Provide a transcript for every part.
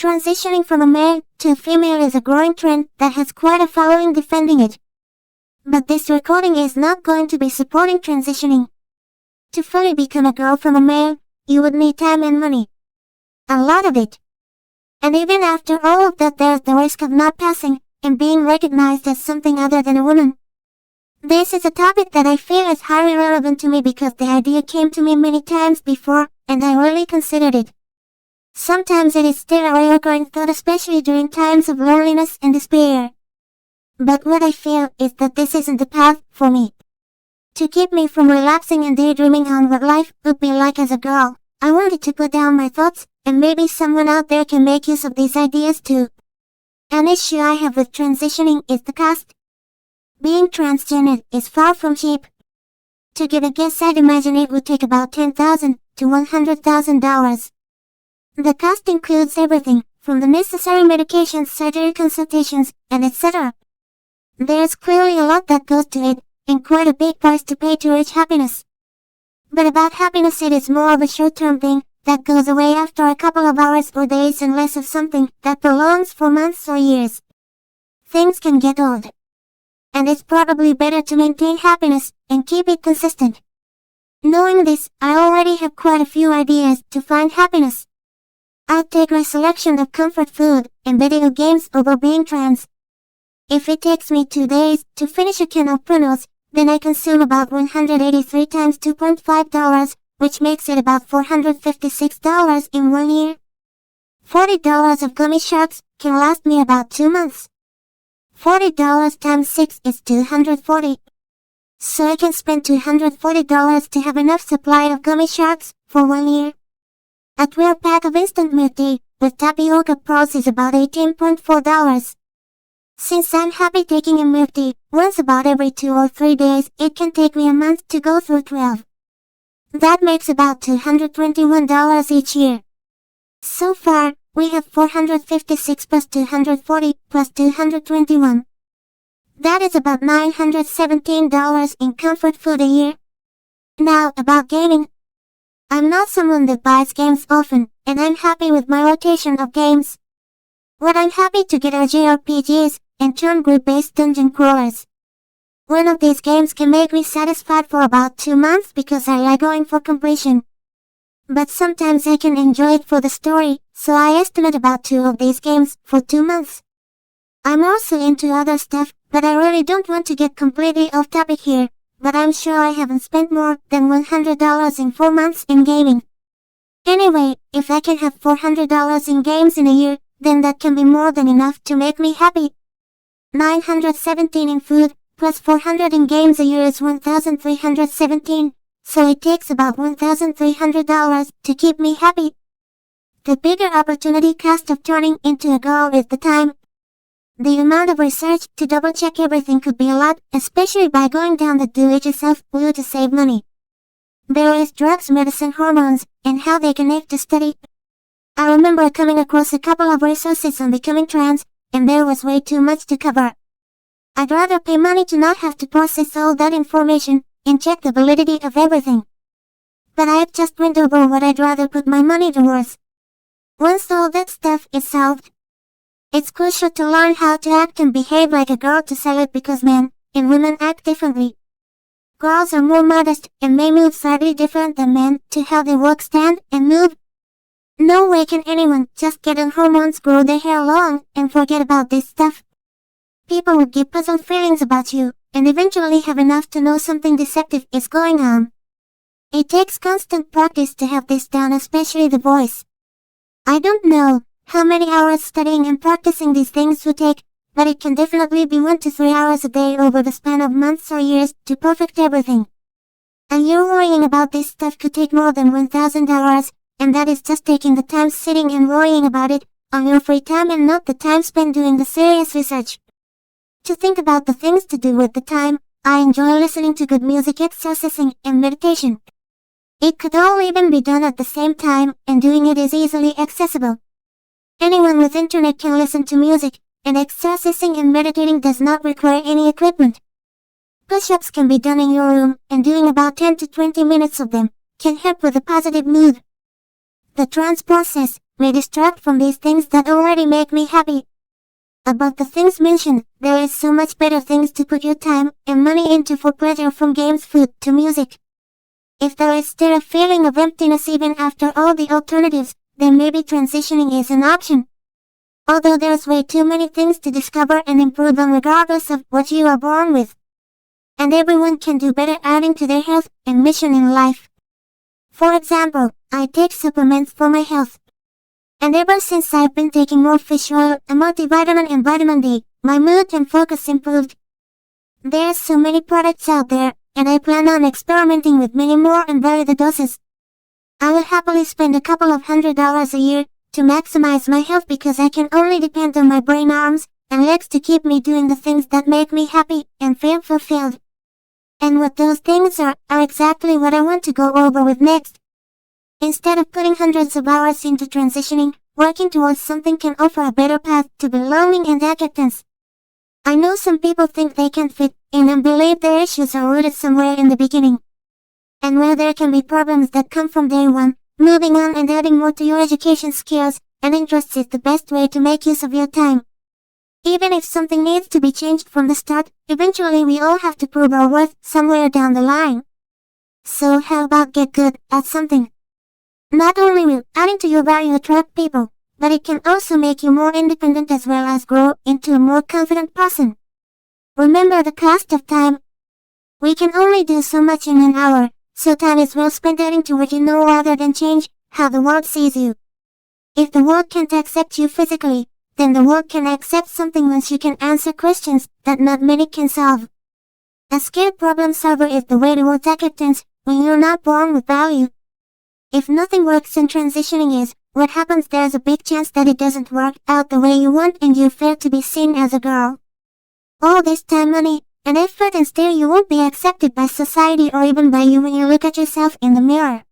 Transitioning from a male to a female is a growing trend that has quite a following defending it. But this recording is not going to be supporting transitioning. To fully become a girl from a male, you would need time and money. A lot of it. And even after all of that, there's the risk of not passing and being recognized as something other than a woman. This is a topic that I feel is highly relevant to me because the idea came to me many times before, and I really considered it. Sometimes it is still a recurring thought, especially during times of loneliness and despair. But what I feel is that this isn't the path for me. To keep me from relapsing and daydreaming on what life would be like as a girl, I wanted to put down my thoughts, and maybe someone out there can make use of these ideas too. An issue I have with transitioning is the cost. Being transgender is far from cheap. To give a guess, I'd imagine it would take about $10,000 to $100,000. The cost includes everything, from the necessary medications, surgery consultations, and etc. There's clearly a lot that goes to it, and quite a big price to pay to reach happiness. But about happiness, it is more of a short-term thing that goes away after a couple of hours or days, and less of something that prolongs for months or years. Things can get old. And it's probably better to maintain happiness and keep it consistent. Knowing this, I already have quite a few ideas to find happiness. I'll take my selection of comfort food and video games over being trans. If it takes me 2 days to finish a can of Prunos, then I consume about 183 times $2.5, which makes it about $456 in 1 year. $40 of gummy sharks can last me about 2 months. $40 times 6 is $240. So I can spend $240 to have enough supply of gummy sharks for 1 year. A 12-pack of instant milk tea with tapioca pearls is about $18.4. Since I'm happy taking a milk tea once about every 2 or 3 days, it can take me a month to go through 12. That makes about $221 each year. So far, we have 456 plus 240 plus 221. That is about $917 in comfort food a year. Now, about gaming. I'm not someone that buys games often, and I'm happy with my rotation of games. What I'm happy to get are JRPGs and turn group-based dungeon crawlers. One of these games can make me satisfied for about 2 months because I like going for completion. But sometimes I can enjoy it for the story, so I estimate about 2 of these games for 2 months. I'm also into other stuff, but I really don't want to get completely off topic here, but I'm sure I haven't spent more than $100 in 4 months in gaming. Anyway, if I can have $400 in games in a year, then that can be more than enough to make me happy. $917 in food, plus $400 in games a year is $1,317, so it takes about $1,300 to keep me happy. The bigger opportunity cost of turning into a girl is the time. The amount of research to double-check everything could be a lot, especially by going down the do-it-yourself route to save money. There is drugs, medicine, hormones, and how they connect to study. I remember coming across a couple of resources on becoming trans, and there was way too much to cover. I'd rather pay money to not have to process all that information and check the validity of everything. But I've just went over what I'd rather put my money towards. Once all that stuff is solved, it's crucial to learn how to act and behave like a girl to sell it because men and women act differently. Girls are more modest and may move slightly different than men to how they walk, stand, and move. No way can anyone just get on hormones, grow their hair long, and forget about this stuff. People would get puzzled feelings about you, and eventually have enough to know something deceptive is going on. It takes constant practice to have this down, especially the voice. I don't know how many hours studying and practicing these things would take, but it can definitely be 1 to 3 hours a day over the span of months or years to perfect everything. A year worrying about this stuff could take more than 1,000 hours, and that is just taking the time sitting and worrying about it on your free time and not the time spent doing the serious research. To think about the things to do with the time, I enjoy listening to good music, exercising, and meditation. It could all even be done at the same time, and doing it is easily accessible. Anyone with internet can listen to music, and exercising and meditating does not require any equipment. Push-ups can be done in your room, and doing about 10 to 20 minutes of them can help with a positive mood. The trans process, may distract from these things that already make me happy. About the things mentioned, there is so much better things to put your time and money into for pleasure, from games, food, to music. If there is still a feeling of emptiness even after all the alternatives, then maybe transitioning is an option. Although there's way too many things to discover and improve on regardless of what you are born with. And everyone can do better adding to their health and mission in life. For example, I take supplements for my health. And ever since I've been taking more fish oil, a multivitamin and vitamin D, my mood and focus improved. There's so many products out there, and I plan on experimenting with many more and vary the doses. I will happily spend a couple of $100 a year to maximize my health, because I can only depend on my brain, arms, and legs to keep me doing the things that make me happy and feel fulfilled. And what those things are exactly what I want to go over with next. Instead of putting hundreds of hours into transitioning, working towards something can offer a better path to belonging and acceptance. I know some people think they can fit in and believe their issues are rooted somewhere in the beginning. And while there can be problems that come from day one, moving on and adding more to your education, skills, and interests is the best way to make use of your time. Even if something needs to be changed from the start, eventually we all have to prove our worth somewhere down the line. So how about get good at something? Not only will adding to your value attract people, but it can also make you more independent as well as grow into a more confident person. Remember the cost of time. We can only do so much in an hour, so time is well spent adding to what you know rather than change how the world sees you. If the world can't accept you physically, then the world can accept something once you can answer questions that not many can solve. A skilled problem solver is the way towards acceptance when you're not born with value. If nothing works in transitioning is what happens, there's a big chance that it doesn't work out the way you want and you fail to be seen as a girl. All this time, money, and effort, and still you won't be accepted by society or even by you when you look at yourself in the mirror.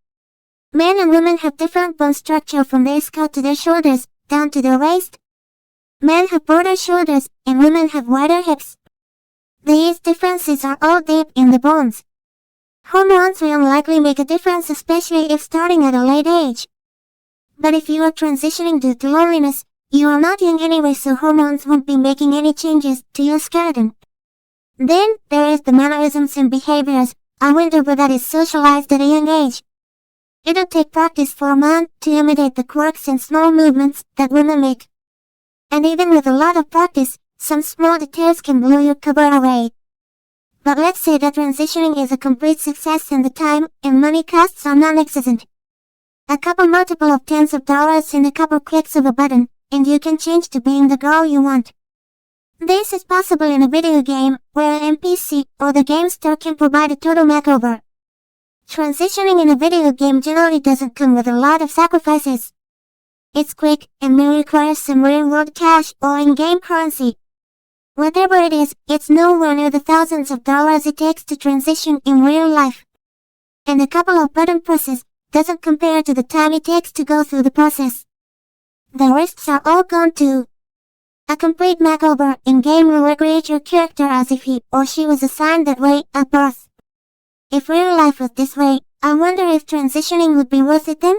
Men and women have different bone structure from their skull to their shoulders, down to their waist. Men have broader shoulders, and women have wider hips. These differences are all deep in the bones. Hormones will likely make a difference, especially if starting at a late age. But if you are transitioning due to loneliness, you are not young anyway, so hormones won't be making any changes to your skeleton. Then, there is the mannerisms and behaviors. I wonder whether that is socialized at a young age. It'll take practice for a man to imitate the quirks and small movements that women make. And even with a lot of practice, some small details can blow your cover away. But let's say that transitioning is a complete success and the time and money costs are non-existent. A couple multiple of tens of dollars and a couple clicks of a button, and you can change to being the girl you want. This is possible in a video game, where an NPC or the game store can provide a total makeover. Transitioning in a video game generally doesn't come with a lot of sacrifices. It's quick and may require some real-world cash or in-game currency. Whatever it is, it's nowhere near the thousands of dollars it takes to transition in real life. And a couple of button presses doesn't compare to the time it takes to go through the process. The risks are all gone too. A complete makeover in-game will recreate your character as if he or she was assigned that way at birth. If real life was this way, I wonder if transitioning would be worth it then?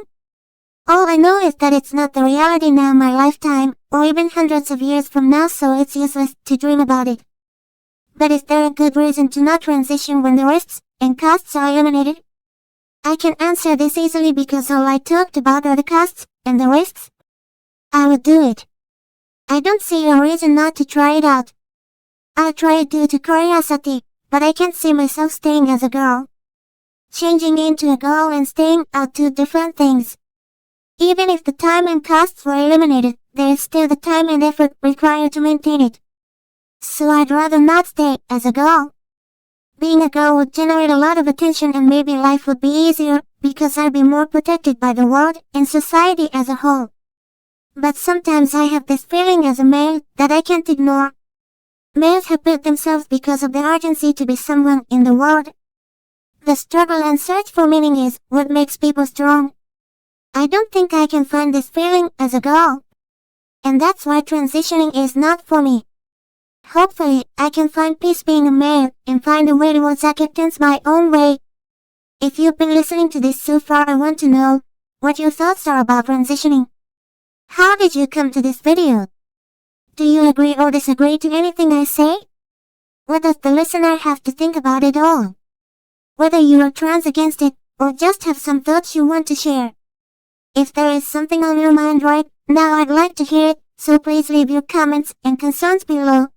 All I know is that it's not the reality now, my lifetime, or even hundreds of years from now, so it's useless to dream about it. But is there a good reason to not transition when the risks and costs are eliminated? I can answer this easily because all I talked about are the costs and the risks. I would do it. I don't see a reason not to try it out. I'll try it due to curiosity, but I can't see myself staying as a girl. Changing into a girl and staying are two different things. Even if the time and costs were eliminated, there is still the time and effort required to maintain it. So I'd rather not stay as a girl. Being a girl would generate a lot of attention and maybe life would be easier, because I'd be more protected by the world and society as a whole. But sometimes I have this feeling as a male that I can't ignore. Males have built themselves because of the urgency to be someone in the world. The struggle and search for meaning is what makes people strong. I don't think I can find this feeling as a girl. And that's why transitioning is not for me. Hopefully, I can find peace being a male and find a way towards acceptance my own way. If you've been listening to this so far, I want to know what your thoughts are about transitioning. How did you come to this video? Do you agree or disagree to anything I say? What does the listener have to think about it all? Whether you are trans against it, or just have some thoughts you want to share. If there is something on your mind right now, I'd like to hear it, so please leave your comments and concerns below.